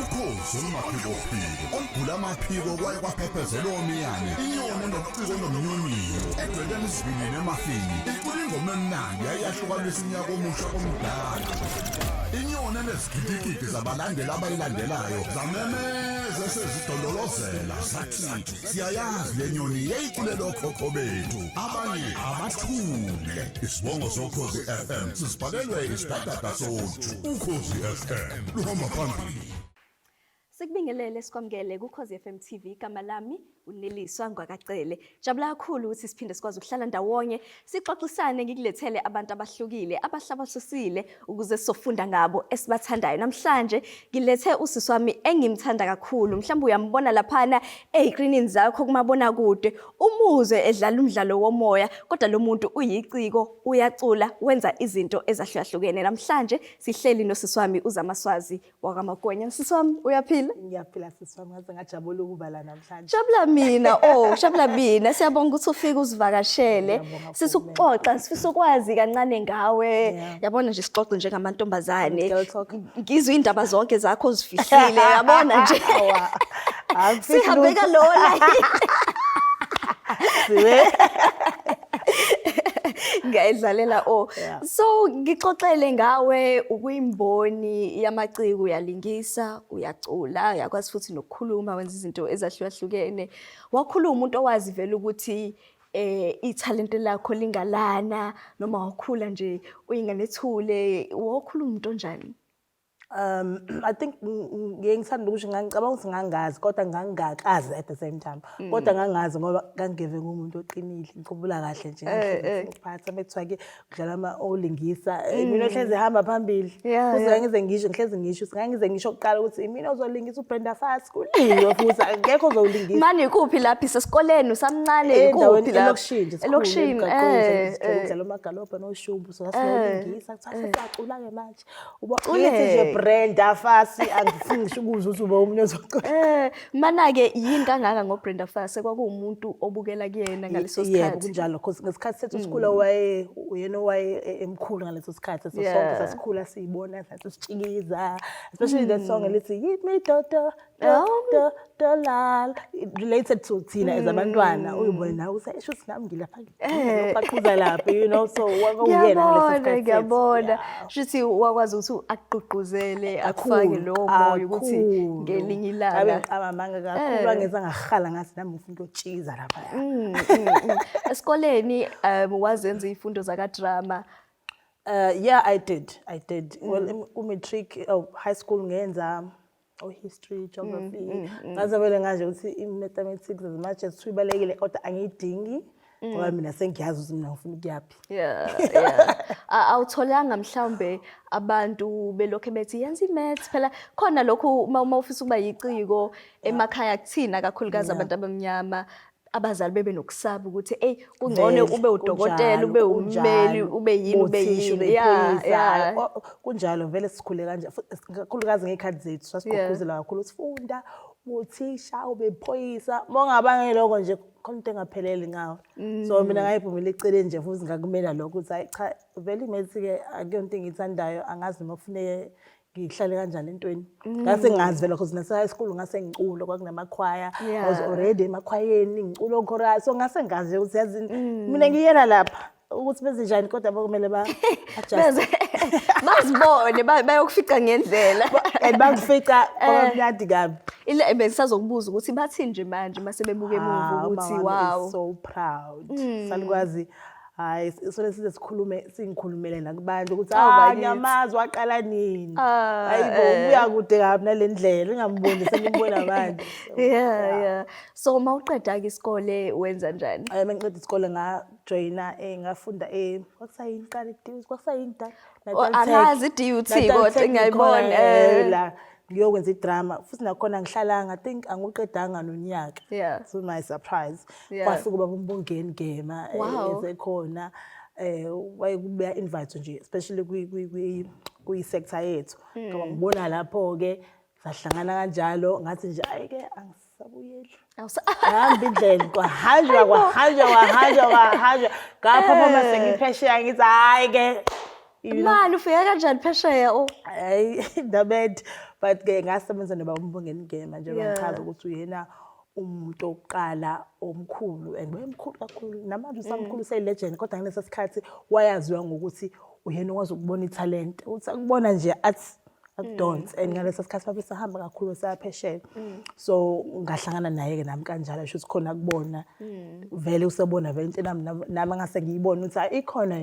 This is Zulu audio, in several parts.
Ukhozi umaphiko ogula amaphiko kwaye kwaphephezela omiyane inyoni nobucizo nomnyunyu edweleni isibini nemafini icula ingoma emnandi yayahlukanisa inyaka omusha omdala inyoni enezigidigidi zabalandeli abayilandelayo zamemeza sezidololozela zathi siyayazi le nyoni yayiculela okhokho bethu abanye abathule isibongo soKhozi FM sisibhalelwe isidadada sothu Ukhozi FM luhamba phambili. Sikubingelele sikwamukele kuKhozi FM TV igama lami UNeliswa Cele. Jabula kakhulu ukuthi siphinde sikwazi ukuhlala ndawonye sixoxisane ngikulethele abantu abahlukile abahlabasisile ukuze sofunda ngabo esibathandayo. Namhlanje ngilethe usisi wami engimthanda kakhulu. Mhlawumbe uyambona laphana ezikrinini zakho kumabonakude umuzwe edlala umdlalo womoya kodwa lo muntu uyiciko uyacula wenza izinto ezahlukahlukene. Namhlanje sihleli nosisi wami uZamaswazi Mokoena. Sisi wami uyaphila? Ngiyaphila sisi wami ngaze ngajabula ukuba la namhlanje. Jabula mina jabula mina siyabonga ukuthi ufike uzivakashele sisukuxoxa sifisa ukwazi kancane ngawe yabona nje sixoxe njengamantombazane ngizwe indaba zonke zakho ozifihlile yabona nje sihambe kalona ngayidlalela so ngixoxele ngawe ukuyimboni yamaciko uyalingisa uyacula uyakwazi futhi nokukhuluma wenza izinto ezahlukahlukene wakhuluma umuntu owazi vele ukuthi ithalente lakho lingalana noma wakhula nje uyinganethule wakhuluma umuntu onjani I think ngiyengithanda ukuthi ngicabanga ukuthi ngangazi kodwa ngangakazi at the same time kodwa ngangazi ngoba ngangeve ngumuntu oqinile ngicubula kahle nje ngiphatha bekuthiwa ke kudlala olingisa mina ohleze hamba phambili kuze ngize ngisho singangize ngisho oqala ukuthi mina ozolingisa uBrenda Fast kuliyo futhi ngekho ozolingisa manje kuphi lapha isesikoleni usamncane kuphi la elokishini ngidlala umagalopha noShumbu so sasilingisa kuthatha siyacula ke manje uba Brenda Fast angifuni ngisho ukuza ukuthi uba umuntu ozocula mana ke yini kangaka ngoBrenda Fast kwakuumuntu obukela kuyena ngaleso sikhathi yebo kunjalo because ngesikhathi sethu sikhula uyena emkhulu ngaleso sikhathi so sonke sasikhula siyibona sathi sitshikiza especially that song elithi hit me odlala related to thina ezabantwana uyibona nawe usho sinami ngilapha baqhuza lapha you know so wakuyena ngaleso sikhathi ngiyabona shithi wakwazi ukuthi aqhuquzele afake lo moya ukuthi ngelinye ilanga amanga kakhulu angeza ngahala ngathi nami ngifuna ukutshiza lapha esikoleni wazenza izifundo zaka drama yeah I did well matric high school ngenza history geography ngazabele nganje ukuthi mathematics as much as sibalekile kodwa angiyidingi ngoba mina sengiyazi ukuthi mina ngifuna ukuyaphi awutholanga mhlambe abantu belokho bethi yenza imaths phela khona lokho uma ufisa ukuba yiciko emakhaya kuthina kakhulukazi abantu abamnyama abazali bebe nokusaba ukuthi kungcono ube udokotela ube ummeli ube yini kunjalo vele sikhule kanje kakhulukazi ngekhathi zethu sasigqugquzela kakhulu usifunda uthisha ube phoyisa mongabangela lokho nje khona into engaphelele ngawo so mina ngayiphumela eceleni nje futhi ngakumela lokho ukuthi cha vele imethi ke akuyonto engithandayo angazi noma kufuneke ngihlale kanjani entweni ngase ngazi vele because nase high school ngase ngicula kwakunamakhwaya I was already emakhwayeni ngicula chorus so ngase ngazi ukuthi yazi mina ngiyela lapha ukuthi benze njani kodwa bakumele adjust bazibone bayokufica ngendlela bangifica omnyadi kabi ile besazokubuza ukuthi bathi nje manje mase bebuka emuva ukuthi wow so proud salikwazi hayi sole sikhulume singikhulumele nakubantu ukuthi nyamazi waqala nini hayibo uya kude kabi nalendlela ingamboni sengibona abantu so mawuqeda ke isikole wenza njani mengiqeda isikole ngajoina ngafunda kwakusayini qala iDUT kwakusayini angazi iDUT kodwa ngiyayibona la ngiyokwenza idrama futhi nakhona ngihlalanga I think angiqedanga nonyaka so my surprise kwasuka baba umbongeni gema esekhona wayekubuya invite nje especially kwi sector yethu ngoba ngibona lapho ke sahlangana kanjalo ngathi nje ayike angisabuyeli hamba indlela kwahanjwa ngapha mama sengiphesheya ngithi hayi ke Mani ufika kanjani phesheya? Hayi the bad but ke ngasebenza noba umbongeni ngema nje bangichaza ukuthi uyena umuntu oqala omkhulu and wayemkhulu kakhulu namanje usamkhulu seyilegend kodwa ngaleso sikhathi wayaziwa ngokuthi uyena okwazi ukubona italent uthi akubona nje athi akudonse and ngaleso sikhathi babe sahamba kakhulu sayaphesheya so ngahlangana naye ke nami kanjalo sho ukuthi khona kubona vele usebona vele into nami ngase ngiyibona ukuthi ikhona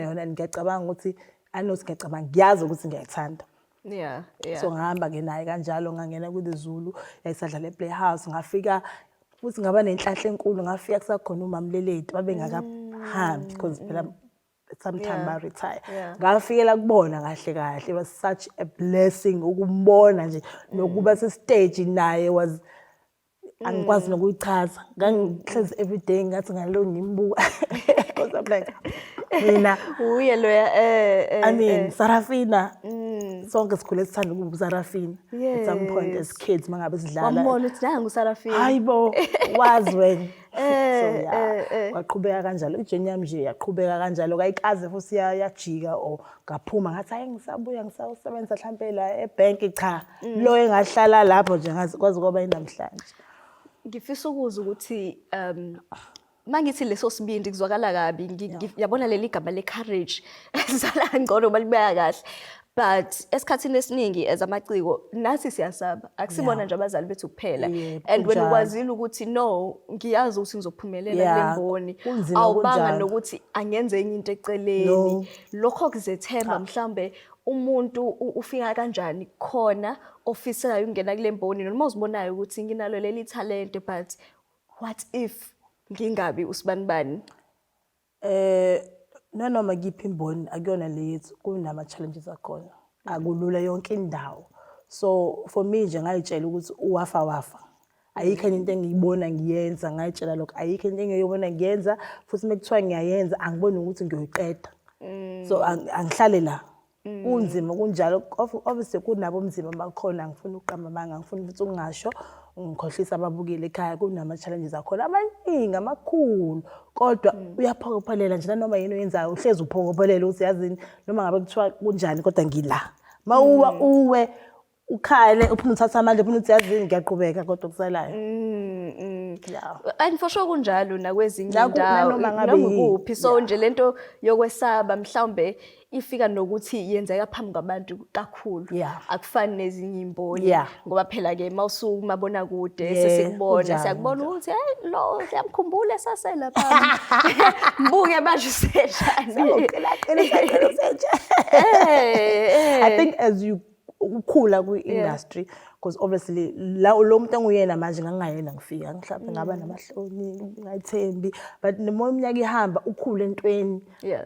yona ngiyacabanga ukuthi anothi ngiyacabanga ngiyazi ukuthi ngiyayithanda. Yeah. So ngihamba ke naye kanjalo ngangena kuZulu yayisadlala ePlayhouse ngafika futhi ngaba nenhlahla enkulu ngafika kusakhona umamleleti babengakahambi because phela sometime ba retire ngafikela kubona kahle kahle it was such a blessing ukumbona nje nokuba se stage naye was angikwazi nokuyichaza ngangihlezi every day ngathi ngalo ngimbuka because I'm like mina uye loya I mean Sarafina sonke sikhule sithanda ukubuza Sarafina at some point as kids mangabe sidlala wambona uthi nangu Sarafina hayibo wazi wena so waqhubeka kanjalo ijourney yami nje yaqhubeka kanjalo kayikaze futhi yajika or ngaphuma ngathi hayi ngisabuya ngisawusebenza mhlambe la ebank cha lo engahlala lapho nje ngazi kwazi ngoba inamhlanje. Ngifisa ukuza ukuthi mangithi leso sibindi kuzwakala kabi yabona leli gama le courage sala ngcono balibeka kahle but esikhathini esiningi ezamaciko nathi siyasaba akusibona nje abazali bethu kuphela and when ukwazile ukuthi no ngiyazi ukuthi ngizophumelela kule mboni awubanga nokuthi angenze enye into eceleni lokho kuzethemba mhlambe umuntu ufika kanjani khona ofiselayo ungena kule mboni noma uzibonayo ukuthi nginalo leli talent but what if ngingabi usibanibani noma ngiphi imboni akuyona lethu kunama challenges akhona akulula yonke indawo so for me nje ngayitshela ukuthi wafa ayikho into engiyibona ngiyenza ngayitshela lokho ayikho into engiyibona ngiyenza futhi mekuthiwa ngiyayenza angiboni ukuthi ngiyoyiqeda so angihlale la kunzima kunjalo obviously kunabo umzima bakhona ngifuna uqamba manga ngifuna ukuthi ungasho ngikhohlisa ababukile ekhaya kunama challenges akhona amaningi amakhulu kodwa uyaphokophelela nje noma yini oyenzayo uhlezi uphokophelela ukuthi yazini noma ngabe kuthiwa kunjani kodwa ngila mawuwa uwe ukhale uphinde uthatha amandla uphinde uthi yazini ngiyaqhubeka kodwa kusalayo and for sure kunjalo nakwezinye indawo noma kuphi so nje lento yokwesaba mhlawumbe ifika nokuthi yenzeka phambi kwabantu kakhulu akufani nezinye imboni ngoba phela ke mawusumabonakude sesikubona siyakubona ukuthi hey lo siyamkhumbula esasela phambi mbuke manje usenjani I think as you ukukhula kwi-industry because obviously lo muntu enguyena manje ngangayena ngifika mhlawumbe ngaba namahloni ngayithembi but noma iminyaka ihamba ukhule entweni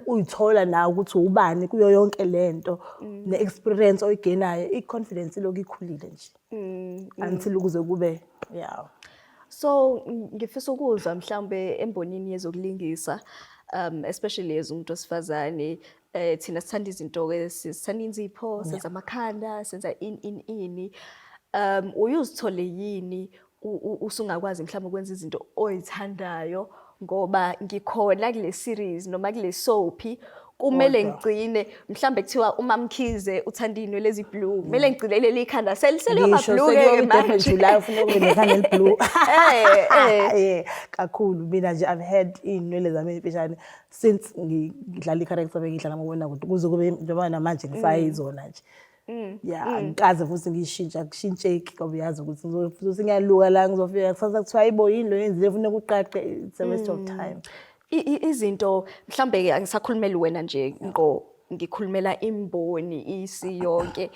uyithola nawe ukuthi ubani kuyo yonke lento ne-experience oyigenayo i-confidence lokhu ikhulile nje until ukuze kube so ngifisa ukuzwa mhlawumbe embonini yezokulingisa especially as umuntu osifazane thina sithanda izinto sithanda inzipho senza amakhanda senza ini uyuzithole yini usungakwazi mhlawumbe ukwenza izinto oyithandayo ngoba ngikhona kule series noma kule soapy kumele ngigcine mhlambe kuthiwa uMamkhize uthanda inwe lezi blue kumele ngigcine leli ikhanda seliyoba blue ke manje July ufuna ube nekhanda eli blue kakhulu mina nje I've had inwele zami emfishane since ngidlala i-character bengidlala amabonakude kuze kube njengoba namanje ngisayizona nje ngikaze futhi ngishintsha kushintsheki ngoba uyazi ukuthi ngizofuthi ngiyaluka la ngizofika kusasa kuthiwa hayibo yini lo yenzile ufuna ukuqaqe it's a waste of time. Izinto mhlambe ke angisakhulumela wena nje ngo ngikhulumela imboni isi yonke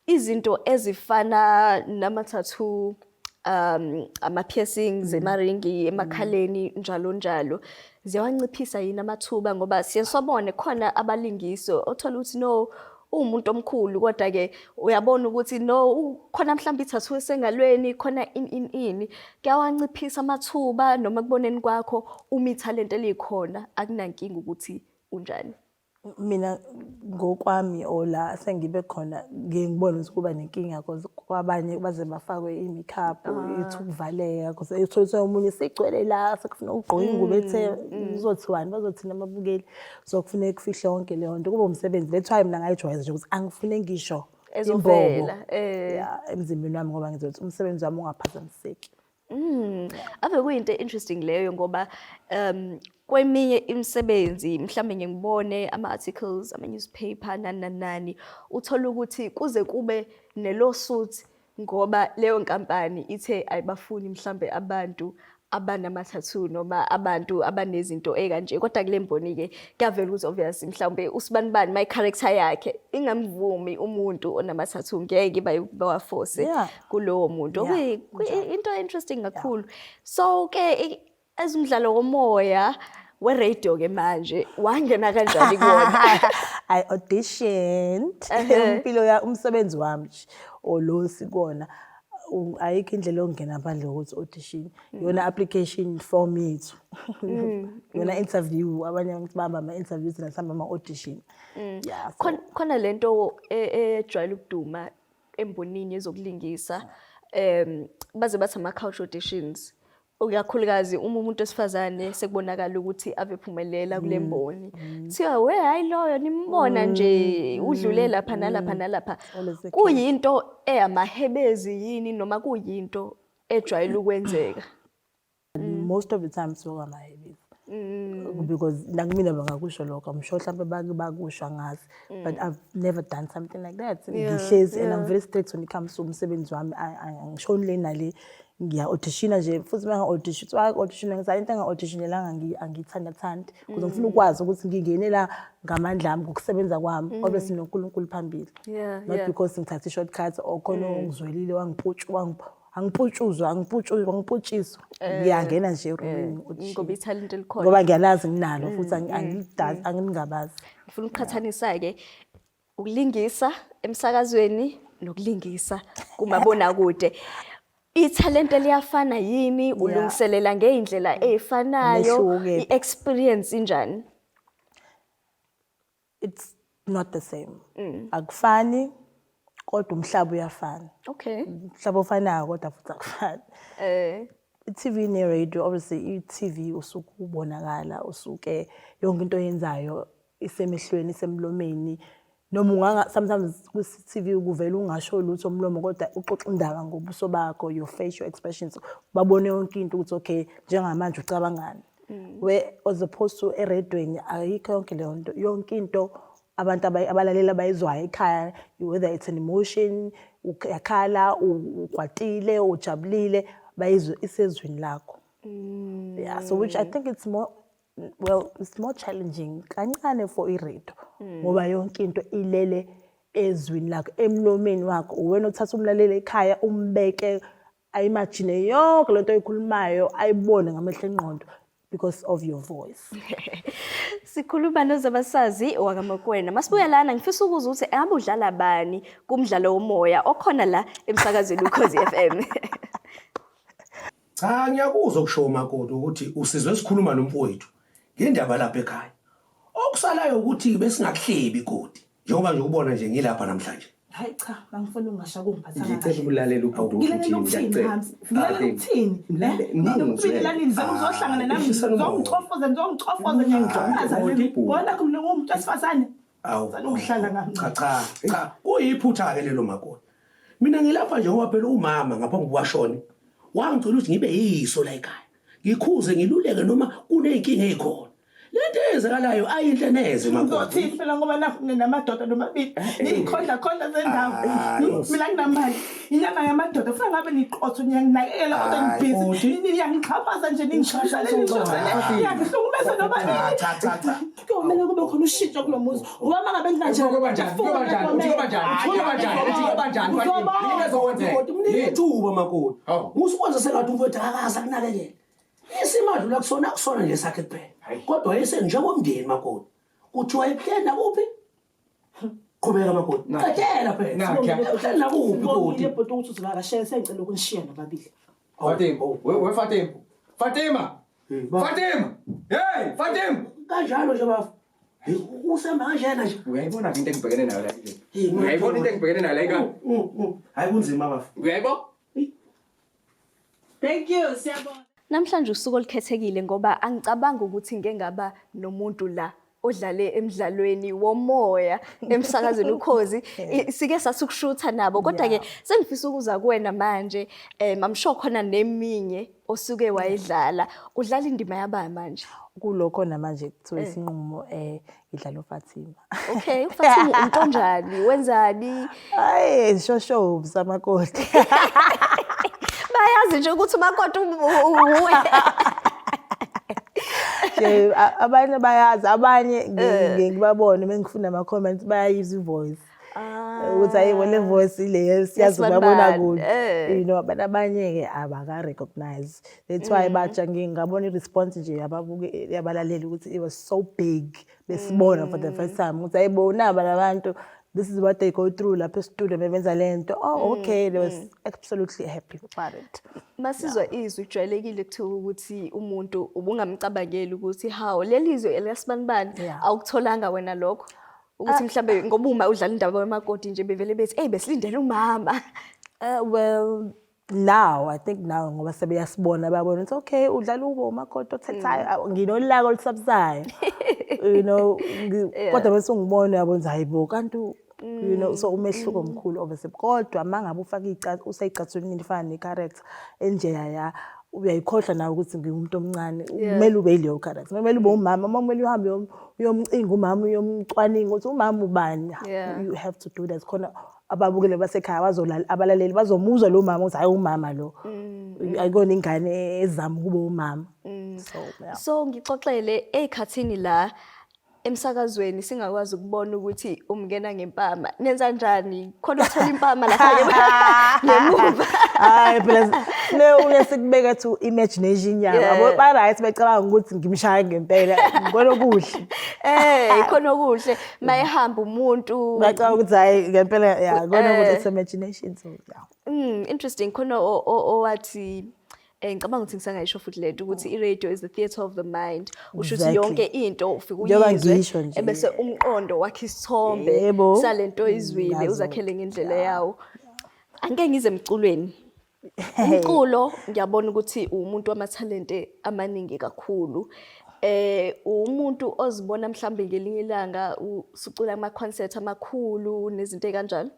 izinto ezifana nama tattoo ama piercings emaringi emakhaleni njalo ziyawanciphisa yini amathuba ngoba siyesabone khona abalingiso othola ukuthi no umuntu omkhulu kodwa ke uyabona ukuthi no khona mhlawumbe ithathu esengalweni khona ini kuyawanciphisa amathuba noma kuboneni kwakho uma italent elikhona akunankinga ukuthi unjani. Mina ngokwami ola sengibe khona ngibona ukuthi kuba nenkinga because kwabanye baze bafakwe i-makeup ethi ukuvaleka because etholiswe umunye sigcwele la sekufuna ugqoka ingubo ethe uzothiwani bazothina ababukeli so kufanele kufihle yonke leyo nto kube umsebenzi lethu hayi mina ngayijwayeza nje ukuthi angifune ngisho ezovela emzimbeni wami ngoba ngizothi umsebenzi wami ungaphazamiseki. Ave kuyinto interesting leyo ngoba kweminye imisebenzi mhlambe ngibone ama-articles ama-newspaper nani uthola ukuthi kuze kube ne-lawsuit ngoba leyo nkampani ithe ayibafuni mhlambe abantu abanama-tattoo noma abantu abanezinto ekanje kodwa kule mboni-ke kuyavela ukuthi obviously mhlawumbe usibanibani my character yakhe ingamvumi umuntu onama-tattoo ngeke bawaforce kulowo muntu into interesting kakhulu so-ke ezumdlalo womoya we-radio-ke manje wangena kanjani kuwona? I auditioned impilo ya umsebenzi wami lo sikona ayikho indlela yokungena ngaphandle kokuthi audition yona application form yethu yona interview abanye abantu bamba ama-interviews nasihamba ama-audition khona lento ejwayele ukuduma embonini yezokulingisa baze bathi ama-couch auditions uyakhulukazi uma umuntu wesifazane sekubonakala ukuthi avephumelela kule mboni kuthiwa we hayi loyo nimbona nje udlule lapha nalapha nalapha kuyinto eyamahebezi yini noma kuyinto ejwayele ukwenzeka? Most of the time so amahebezi because nakumina bangakusho lokho I'm sure mhlawumbe bakusho ngazi but I've never done something like that ngihlezi and I'm very strict when it comes to umsebenzi wami angishoni le nale ngiya-auditiona nje futhi audition ngizayinto enga-auditionelanga angiyithanda because ngifuna ukwazi ukuthi ngingene la ngamandla ami ngokusebenza kwami obviously noNkulunkulu phambili not because ngithatha i-shortcut or khona ongizwelile wangiputshiswa ngiyangena nje ngoba ithalente likhona ngoba ngiyalazi nginalo futhi angingabazi. Ngifuna ukuqhathanisa-ke ukulingisa emsakazweni nokulingisa kumabonakude ithalente liyafana yini ulungiselela ngeindlela ezifanayo i-experience injani? It's not the same akufani kodwa umhlaba uyafana. Okay. Umhlaba ofanayo kodwa futhi akufani. I-TV ne-radio obviously i-TV usuke ubonakala usuke yonke into oyenzayo isemehlweni isemlomeni noma sometimes ku-TV ukuvela ungasho lutho omlomo kodwa uxoxa indaba ngobuso bakho your facial expressions babone yonke into ukuthi okay njengamanje ucabangani where as opposed to eradweni ayikho yonke leyo nto yonke into abantu abalalela bayizwayo ekhaya whether it's an emotion uyakhala ukwatile ujabulile bayizwe isezweni lakho so which I think it's more challenging kancane for i-radio ngoba yonke into ilele ezwini lakho emlomeni wakho wena uthatha umlaleli ekhaya umbeke ayimagine yonke lento oyikhulumayo ayibone ngamehlo engqondo because of your voice. Sikhuluma noZamaswazi wakaMokoena. Masibuya lana ngifisa ukuzwa ukuthi engabe udlala bani kumdlalo womoya okhona la emsakazweni Ukhozi FM. Cha ngiyakuzwa ukusho umakoti ukuthi usizwe sikhuluma nomfowethu ngendaba lapha ekhaya. Okusalayo ukuthi besingakuhlebi ikoti. Njengoba nje ubona nje ngilapha namhlanje. Hayi cha, angifuni ungashaka ungiphatha kahle. Ngicela ukulalela uphawu ukuthi ngiyacela. Ngilale ukuthini? Ngikubilalile uzohlangana nami ngizongichofoza ngiyangixofoza bona kumuntu wesifazane. Awu, uhlala ngami. Cha. Kuyiphutha ke lelo makoti. Mina ngilapha nje ngoba phela umama ngaphambi kwashona. Wangicela ukuthi ngibe yiso la ekhaya. Ngikhuze ngiluleke noma kuneyinkinga ezikhona. Lento ezakalayo ayinhle neze makoti. Uzothi phela ngoba lapho nginamadoda nomabili. Ngikhondla zendawo. Mina nginamali. Inyama yamadoda ufuna ngabe niqotho ngiyanginakekela kodwa ngibhizi. Niyangixhaphaza nje ningishashale ngihlukumeza noma Cha. Kumele kube khona ushintsho kulo muzi. Ngoba mangabe ngikanje Kuba njani. Ngithuba makoti. Usikwenza sengathi umfowethu akakaza kunakekela. Isimadlula kusona nje sakhe kuphela. Kodwa njengomndeni makoti. Kuthiwa iphenda kuphi? Qhubeka makoti. Qedela phela. Uhlala kuphi kodwa? Ibhodo ukuthi uzivakashele sengicela ukunishiya nababili. Fatima. Hey, Fatima. Kanjalo nje bafu. Usemba kanjena nje. Uyayibona into engibhekene nayo la nje. Uyayibona into engibhekene nayo la ika. Hayi kunzima bafu. Uyayibona? Thank you, siyabonga. Namhlanje usuku olukhethekile ngoba angicabanga ukuthi ngeke ngaba nomuntu la odlale emidlalweni womoya emsakazweni Ukhozi sike sasukushutha nabo kodwa ke sengifisa ukuza kuwena manje mamsho khona neminye osuke wayidlala udlala indima yaba manje Kulokho namanje kuthiwa Isinqumo idlala uFatima. Okay uFatima umuntu onjani wenzani Hayi shosho samakoti. bayazi nje ukuthi umakoti uwe Abanye bayazi abanye ngibabone mengifunda ama comments bayayiza ivoice ukuthi ayibone voice ile siyazi babona kude you know abanye ke abaka recognize that's why batsha ngingabona iresponse nje yababuke yabalaleli ukuthi it was so big besibona for the first time ukuthi ayibona abantu this is what they go through lapha e-studio bebenza lento okay they was absolutely happy about it. Masizwa izwi ijwayelekile kuthiwa ukuthi umuntu ubungamcabangeli ukuthi hawo lelizwe elasibanibani awukutholanga wena lokho ukuthi mhlambe ngoba uma udlala indaba yemakoti nje bevele bethi besilindele umama. Well now I think now ngoba sebeyasibona babona ukuthi okay udlala umakoti othethayo nginolaka olusabusayo you know kodwa bese ungibona yabona hayibo kanti you know so umehluko omkhulu obviously kodwa mangabe ufaka icathu useyicathulini lifana necharacter enjeya ya uyayikhohlwa nawe ukuthi ngiumuntu omncane kumele ube yileyo character kumele ube umama kumele uhambe uyomcinga umama uyomcwaninga ukuthi umama ubani you have to do that khona ababukele basekhaya bazolala abalaleli bazomuzwa lo mama ukuthi hayi umama lo ayikona ingane ezama kube umama so ngixoxele ekhathini la emsakazweni singakwazi ukubona ukuthi umngena ngempama nenza kanjani khona uthola impama la ngemuva hayi phela uyasikubeka to imagination yabo ba right becabanga ukuthi ngimshaya ngempela ngibona kuhle khona kuhle mayihamba umuntu bacabanga ukuthi hayi ngempela ngibona ukuthi it's imagination so interesting khona owathi ngicabanga ukuthi ngisangayisho futhi lento ukuthi i-radio is the theatre of the mind usho ukuthi yonke into ufika uyizwe ebese umqondo wakhe isithombe salento izwile uzakhele ngendlela yawo angeke ngize emculweni umculo ngiyabona ukuthi umuntu wamathalente amaningi kakhulu umuntu ozibona mhlambe ngelinye ilanga usucula ama concert amakhulu nezinto ekanjalo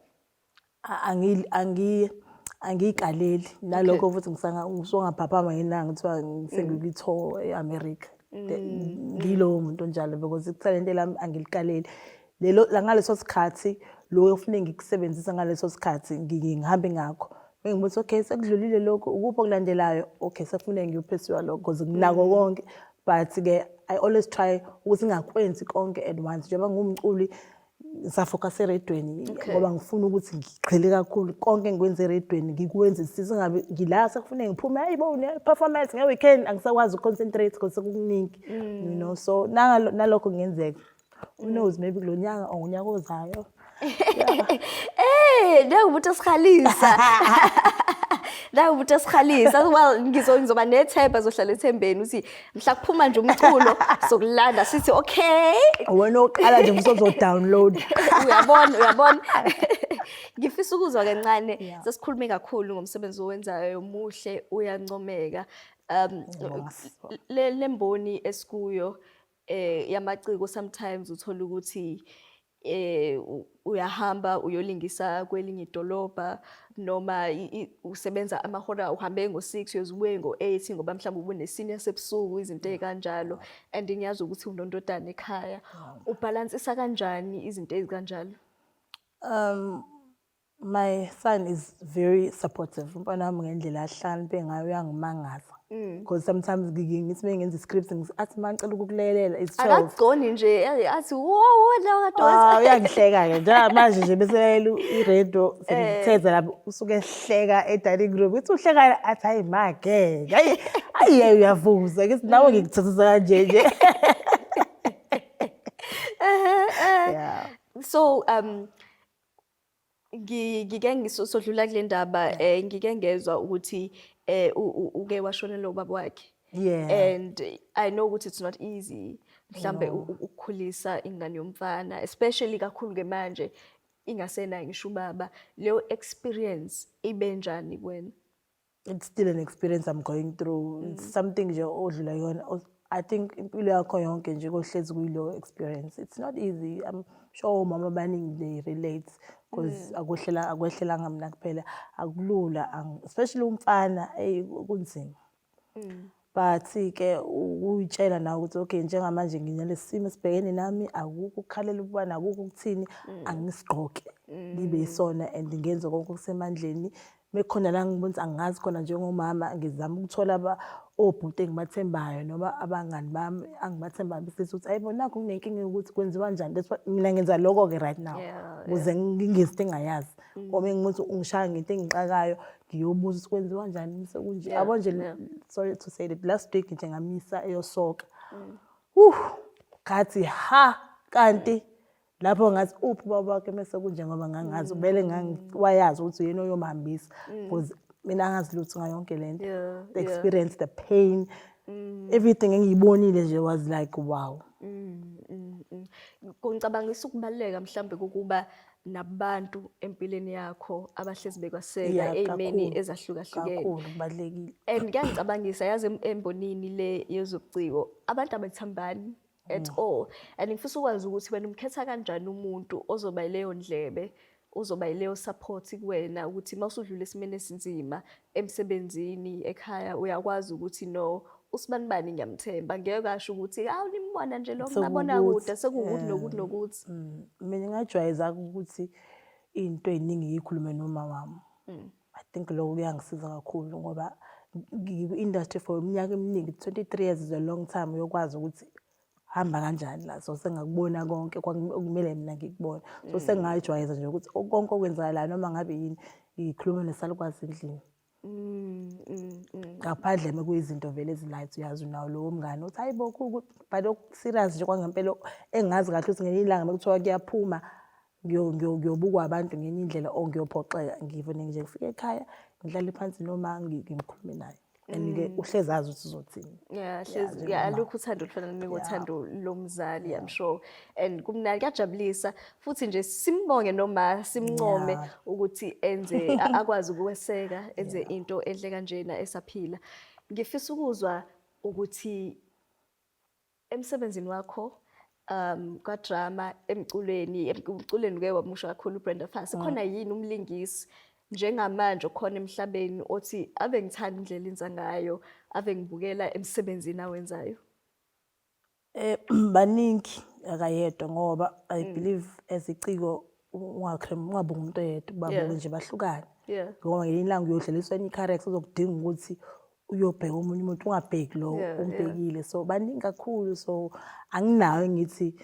angiyikaleli nalokho futhi ngisongaphaphama ngenanga kuthiwa ngisengikitho eAmerica ngilo umuntu onjalo because italente lami angilikaleli lelo ngaleso sikhathi lo ufune ngikusebenzisa ngaleso sikhathi ngihambe ngakho bengibuthi okay sekudlulile lokho ukuphi okulandelayo okay sekufune ngiyophesiwa lokho because nginako konke but ke I always try ukuthi ngakwenzi konke at once njengoba ngumculi ngisafocus eredweni ngoba ngifuna ukuthi ngigxile kakhulu konke ngikwenze eredweni ngikwenze singabe ngila sekufune ngiphume ayibone performance ngeweekend angisakwazi uconcentrate because kukuningi you know so nalokho ngenzeka who knows maybe kulonyaka or unyaka ozayo nawubuthi sikhalisa nawubuthi sikhalisa well ngizoba nethemba zohlala ethembeni uthi mhla kuphuma nje umculo sokulanda sithi okay wena oqala nje uzozo download uyabona ngifisa ukuzwa kancane sesikhulume kakhulu ngomsebenzi owenzayo omuhle uyancomeka lemboni esikuyo yamaciko sometimes uthola ukuthi uyahamba uyolingisa kwelinye idolobha noma usebenza amahora uhambe ngo6 uyozubuye ngo8 ngoba mhlawumbe ubunesenior sebusuku izinto ezikanjalo and ngiyazi ukuthi unondodana ekhaya ubalansisa kanjani izinto ezikanjalo my son is very supportive umfana wami ngendlela ahlala ngayo uyangimangaza because sometimes ngithi mengenza scripts athi mangicela ukukulelela it's 12 akagconi nje athi wo la kadokotela uyangihleka ke njengamanje nje bese i-radio sengitheza lapho usuke ehleka e-dining room uthi uhleka athi hayi make hayi uyavuza ngithi nawe ngikuthathisa kanje nje so ngike ngisodlula kule ndaba ngike ngezwa ukuthi uke washonela ubaba wakhe and I know ukuthi it's not easy mhlambe ukukhulisa ingane yomfana, especially kakhulu ke manje ingasenayo ngisho ubaba, leyo experience ibenjani kuwena? It's still an experience I'm going through. It's something nje odlula yona. I think impilo yakho yonke nje kohlezi kuyilo experience. It's not easy. I'm sure mama abaningi they relate because akwehlela mina kuphela akulula especially umfana kunzima. But ke uyitshela nawe ukuthi okay njengamanje nginalesi simo sibhekene nami akukho ukukhalela ubani akukho ukuthini angisigqoke ngibe isona and ngenze konke okusemandleni mekhona la ngibona angazi khona njengomama ngizama ukuthola obhuti engibathembayo noma abangani bami angibathembayo bese ukuthi ayibona nakho nginenkinga ukuthi kwenziwa kanjani mina ngenza lokho ke right now ukuze ngingezinto engayazi ngoba ngibona ukuthi ungishaya ngento engiqakayo ngiyobuza ukuthi kwenziwa kanjani bese kunje yabo nje sorry to say that last week nje ngamisa eyosoka kathi kanti lapho ngathi uphi baba wakhe mase kunje ngoba ngangazi ubele ngangiwayazi ukuthi uyena oyomhambisa because mina angazi lutho ngayonke lento the experience the pain everything engiyibonile nje was like wow. Ngicabangisa ukubaleka mhlambe ukuba nabantu empilweni yakho abahlezi bekwaseka ezimeni ezahlukahlukene kakhulu kubalekile and ngiyangicabangisa yazi embonini le yezobuciko abantu abathambani at all and ngifisa ukwazi ukuthi wena umkhetha kanjani umuntu ozoba ileyo ndlebe uzoba ileyo support kuwena ukuthi mawusudlula esimene esinzima emsebenzini ekhaya uyakwazi ukuthi no usibanibani ngiyamthemba ngeke kasho ukuthi nimbona nje lo ngabona kude sekukuthi nokuthi nokuthi mina ngajwayeza ukuthi into eziningi yikhulume noma wami I think lokho kuyangisiza kakhulu ngoba ngiku-industry for iminyaka eminingi 23 years is a long time uyokwazi ukuthi hamba kanjani la so sengakubona konke kwakumele mina ngikubone so sengayijwayeza nje ukuthi konke okwenzakala noma ngabe yini ikhuluma nesalukwazi endlini ngaphandle mekuyizinto vele ezilight uyazi nawo lowo mngane uthi hayibo but serious nje kwangempela engazi kahle ukuthi ngenye ilanga mekuthiwa kuyaphuma ngiyobukwa abantu ngenye indlela ngiyophoxeka ngivune nje ngifike ekhaya ngihlale phansi noma ngimkhulume naye and-ke uhlezazi ukuthi uzothini hlezi alukho uthando lufana nothando lomzali I'm sure and kumnandi kuyajabulisa futhi nje simbonge noma simncome ukuthi enze akwazi ukuweseka enze into enhle kanjena esaphila. Ngifisa ukuzwa ukuthi emsebenzini wakho kwadrama emculweni ke wamusha kakhulu uBrenda Fassie khona yini umlingisi njengamanje khona emhlabeni othi ave ngithanda indlela inza ngayo ave ngibukela emsebenzini awenzayo? Baningi akayedwa ngoba I believe eziciko ungabunga umuntu oyedwa babuke nje bahlukane ngoba ngelinye ilanga uyodlaliswa enye character uzokudinga ukuthi uyobheka omunye umuntu ungabheki lo umbhekile so baningi kakhulu so anginayo ngithi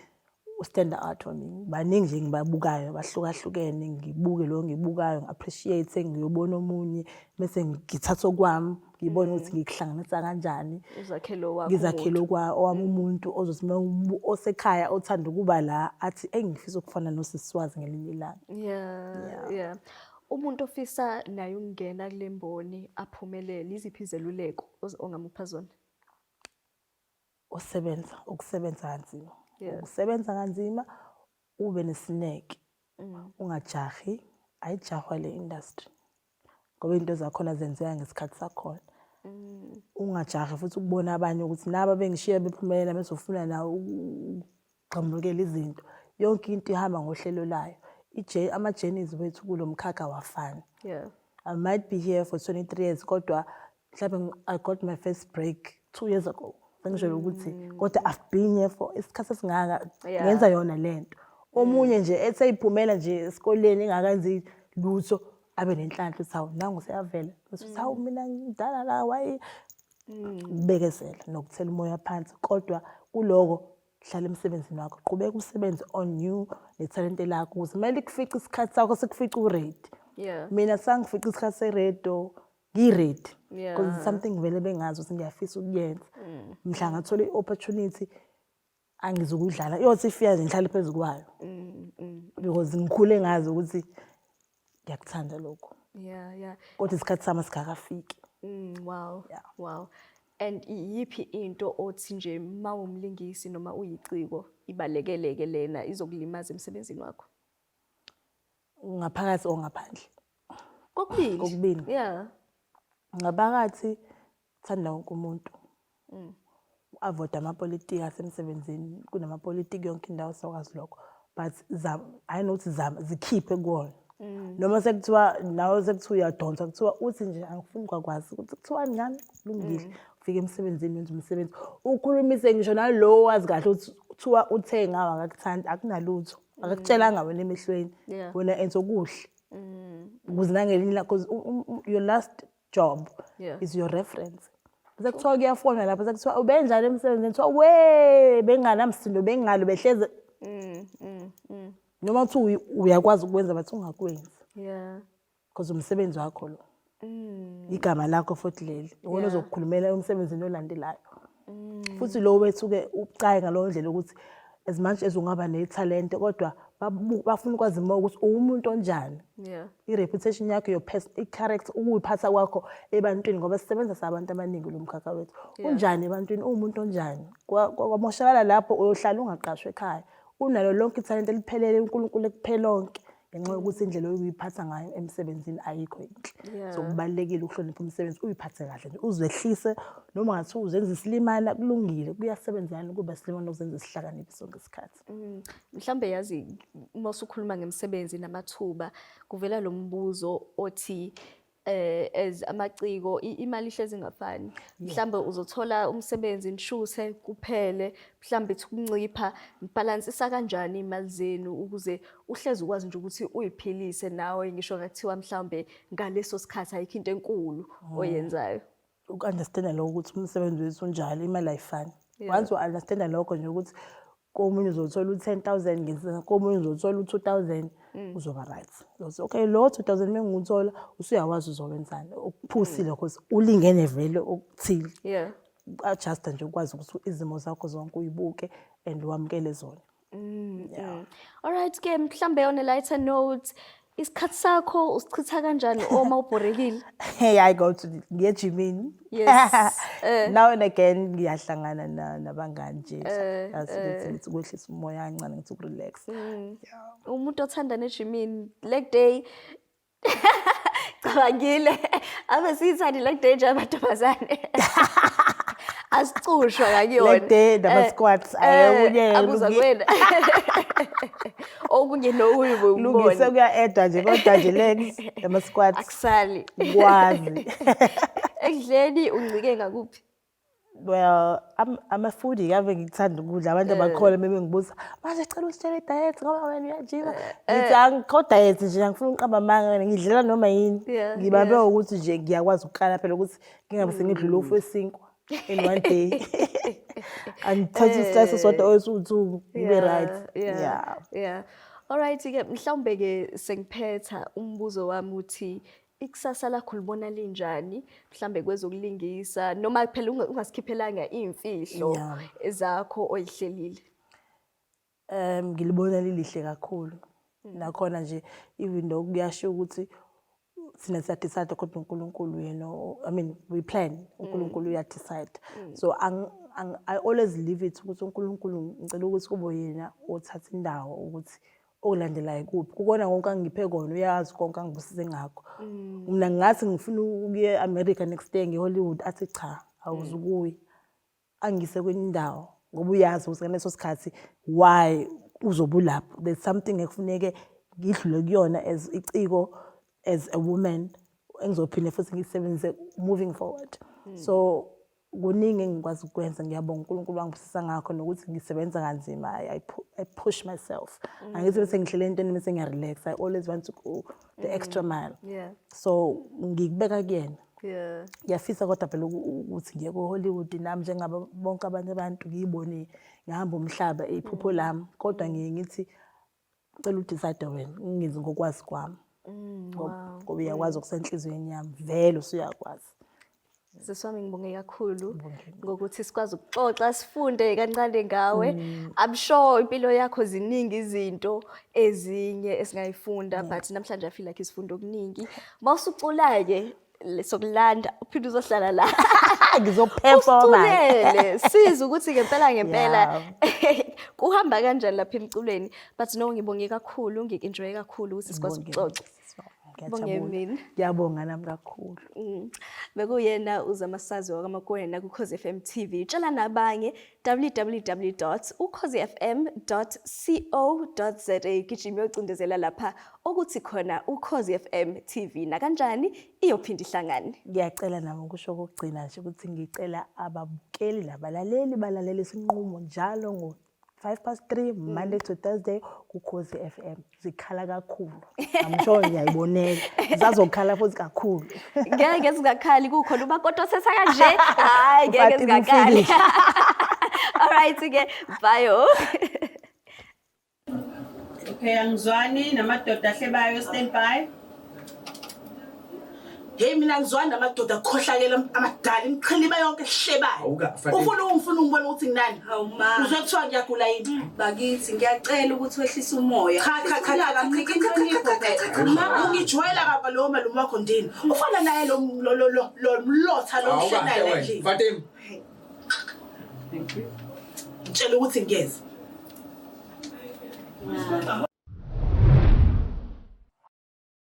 stand out for me baningi nje ngibabukayo bahlukahlukene ngibuke lo ngibukayo ngiappreciate ngiyobona omunye bese ngithatha okwami ngibona ukuthi ngikuhlanganisa kanjani ngizakhele okwami umuntu ozothi osekhaya othanda ukuba la athi engifisa ukufana noSwazi ngelinye ilanga umuntu ofisa naye ukungena kule mboni aphumelele iziphi izeluleko ongamupha zona? Ukusebenza kanzima ukusebenza kanzima ube nesineke ungajahi ayijahwa le industry ngoba into zakhona zenzeka ngesikhathi sakhona ungajahi futhi ukubona abanye ukuthi naba bengishiya bephumelela besofuna nawe uqhamukela izinto yonke into ihamba ngohlelo layo ama journeys wethu kulomkhakha wafana I might be here for 23 years kodwa mhlawumbe I got my first break 2 years ago ngisho ukuthi kodwa I've been here for isikhathi esingaka ngenza yona lento omunye nje ethe iphumela nje esikoleni engakazi lutho abe nenhlanhla sawo nangu seyavela bese hawu mina ngidala la wayi bekezela nokuthela umoya phansi kodwa kuloko hlala emsebenzini wakho qhubeka usebenze on you nethalente lakho ukuze kumele kufice isikhathi sakho sekufica uready mina sangifica isikhathi seredo ngiready because it's something vele bengazi ukuthi ngiyafisa ukuyenza mhla ngathola iopportunity angizukudlala yothi ifika nje ngihlale phezulu kwayo because ngikhule ngazi ukuthi ngiyakuthanda lokho kodwa isikhathi sami sikakafiki wow And iyiphi into othi nje mawumlingisi noma uyiciko ibalekeleke lena izokulimaza emsebenzini wakho? Ngaphakathi o ngaphandle. Kokubili. Kokubili. Yeah. Ngaphakathi thanda wonke umuntu. Avoid amapolitiki asemsebenzini, kunamapolitiki yonke indawo sokwazi lokho. But I know ukuthi zikhiphe kuwona. Noma sekuthiwa nawe sekuthiwa uyadonsa kuthiwa uthi nje angifuni ukwazi ukuthi kuthiwa ngani kulungile ufike emsebenzini wenza umsebenzi ukhulumise ngisho nalo wazi kahle ukuthi kuthiwa uthenga akakuthandi akunalutho akakutshelanga wena emehlweni wena enza okuhle ukuze nangelinye la because your last job is your reference. Sekuthiwa kuyafona lapha sekuthiwa ubenjani emsebenzini kuthiwa we benganamsindo bengalo behleze noma uthi uyakwazi ukwenza bathi ungakwenzi. Yeah. Because umsebenzi wakho lo. Igama lakho futhi leli. Wona ozokukhulumela umsebenzini olandelayo. Futhi lo wethu-ke ucayi ngalo ndlela ukuthi as much as ungaba ne-talent kodwa bafuna ukwazi uma ukuthi umuntu onjani. Yeah. I-reputation yakho, your i-character, ukuyiphatha kwakho ebantwini ngoba sisebenza sabantu abaningi lo mkhakha wethu. Unjani ebantwini, umuntu onjani? Kwamoshakala lapho uyohlala ungaqashwe ekhaya. Unalo lonke ithalente eliphelele uNkulunkulu ekuphela lonke ngenxa yokuthi indlela oyiphatha ngayo emsebenzini ayikho inhle. So kubalekile ukuhlonipha umsebenzi uyiphathe kahle nje uzehlise noma ngathi uzenza isilimana kulungile kuyasebenzana kube isilimana uzenza isihlakaniphi sonke isikhathi. Mhlambe yazi uma usukhuluma ngemsebenzi namathuba kuvela lo mbuzo othi as amaciko imali ihlezi ngafani. Mhlambe uzothola umsebenzi nishuse kuphele mhlambe ukuncipha ibalansisa kanjani imali zenu ukuze uhlezi ukwazi nje ukuthi uyiphilise nawe ngisho ngathiwa mhlambe ngaleso sikhathi ayikho into enkulu oyenzayo. Ukunderstand lokho ukuthi umsebenzi wethu unjalo imali ayifani. Once you understand lokho nje ukuthi komunye uzothola u10,000 ngesizathu komunye uzothola u2000 uzoba right. So okay lo 2000 menguthola usuyawazi uzowenzana ukuphusile because ulingene vele okuthile. Yeah. Adjust nje ukwazi ukuthi izimo zakho zonke uyibuke and wamkele zona. All right ke mhlambe on a lighter note isikhathi sakho usichitha kanjani uma ubhorekile? Hey, I go to ngiyejimini. Yes. Now and again ngiyahlangana nabangani nje. Asithi ukwehlisa umoya kancane ngithi ukurelax. Umuntu othanda nejimini leg day cabangile abe sithandi leg day nje amantombazane. Asicushwa ngakuyona. Leg day nama squats ayokunye abuza kwena. Okungeno uyibo ubone. Lungise kuya edwa nje kodwa nje legs nama squats. Akusali. Kwazi. Ekudleni uncike ngakuphi? Well, I'm a foodie. Ave ngikuthanda ukudla abantu abakhona bengikubuza manje cela usitshele diet ngoba wena uyajima. Ngithi angikho diet nje angifuni uqaba amanga ngidlela noma yini. Ngibabe ukuthi nje ngiyakwazi ukukala phela ukuthi ngingabe sengidlula ofu wesinkwa in one day. And thatha isithathu sodwa osuthi ube right. Yeah. All right ke mhlawumbe ke sengiphetha umbuzo wami uthi ikusasa lakho libona linjani mhlambe kwezokulingisa noma phela ungasikhiphelanga imfihlo ezakho oyihlelile? Ngilibona lilihle kakhulu. Nakhona nje even though kuyasho ukuthi sina decide kodwa uNkulunkulu yena I mean we plan uNkulunkulu uya decide. So I always leave it ukuthi uNkulunkulu ngicela ukuthi kube yena othatha indawo ukuthi okulandelayo kuphi ukona konke angiphe kona uyazi konke angibusise ngakho. Mina ngathi ngifuna ukuye eAmerica next day ngeHollywood athi cha awuzukuyi angise kwenye indawo ngoba uyazi ukuthi ngaleso sikhathi why uzobulapha there's something ekufuneke ngidlule kuyona as iciko as a woman engizophinde futhi ngisebenze moving forward. So kuningi engikwazi ukwenza ngiyabonga uNkulunkulu wangibusisa ngakho nokuthi ngisebenza kanzima I push myself. Angithi bese ngihlele into bese ngiya-relax. I always want to go the extra mile. So ngikubeka kuyena. Ngiyafisa kodwa phela ukuthi ngiye ku-Hollywood nami njengabo bonke abanye abantu ngiyibone ngihamba umhlaba iphupho lami kodwa ngithi cela udecide wena ngingenzi ngokwazi kwami. Ngoba uyakwazi ukusenhlizweni yami vele usuyakwazi. Seswami ngibonge kakhulu ngokuthi sikwazi ukuxoxa sifunde kancane ngawe. I'm sure impilo yakho ziningi izinto ezinye esingayifunda but namhlanje I feel like isifundo okuningi. Mawusucula ke lesokulanda uphinde uzohlala la. Ngizoperforma. Usithulele siza ukuthi ngempela kuhamba kanjani lapha emculweni, but no ngibonge kakhulu ngik-enjoy kakhulu ukuthi sikwazi ukuxoxa. Ngiyabonga nami kakhulu. Bekuyena uZamaswazi wakamabonakude kuKhozi FM TV. Tshela nabanye www.ukhozifm.co.za gijima uyocindezela lapha ukuthi khona Ukhozi FM TV nakanjani iyophinda ihlangane. Ngiyacela nami ukusho kokugcina nje ukuthi ngicela ababukeli labalaleli balalela Isinqumo njalo ngo 3:05 Monday to Thursday kuKhozi FM. Zikhala kakhulu. Ngisho ngiyayibonela. Zazokhala futhi kakhulu. Ngeke singakhali kukhona ubakotosesa kanje. Hayi ngeke singakhali. All right ke bye. Okay, angizwani namadoda ahlebayo standby. Hey mina ngizwana namadoda akhohlakela amadala imqhiliba yonke ehlebayo. Ufuna ungibona ukuthi nginani? Uzwe kuthiwa ngiyagula yini? Bakithi ngiyacela ukuthi wehlise umoya. Cha. Ungijwayela kapha lo malume wakho ndini. Ufana naye lo mlotha lo mshenayo endlini. Fatima. Ngitshela ukuthi ngiyeza.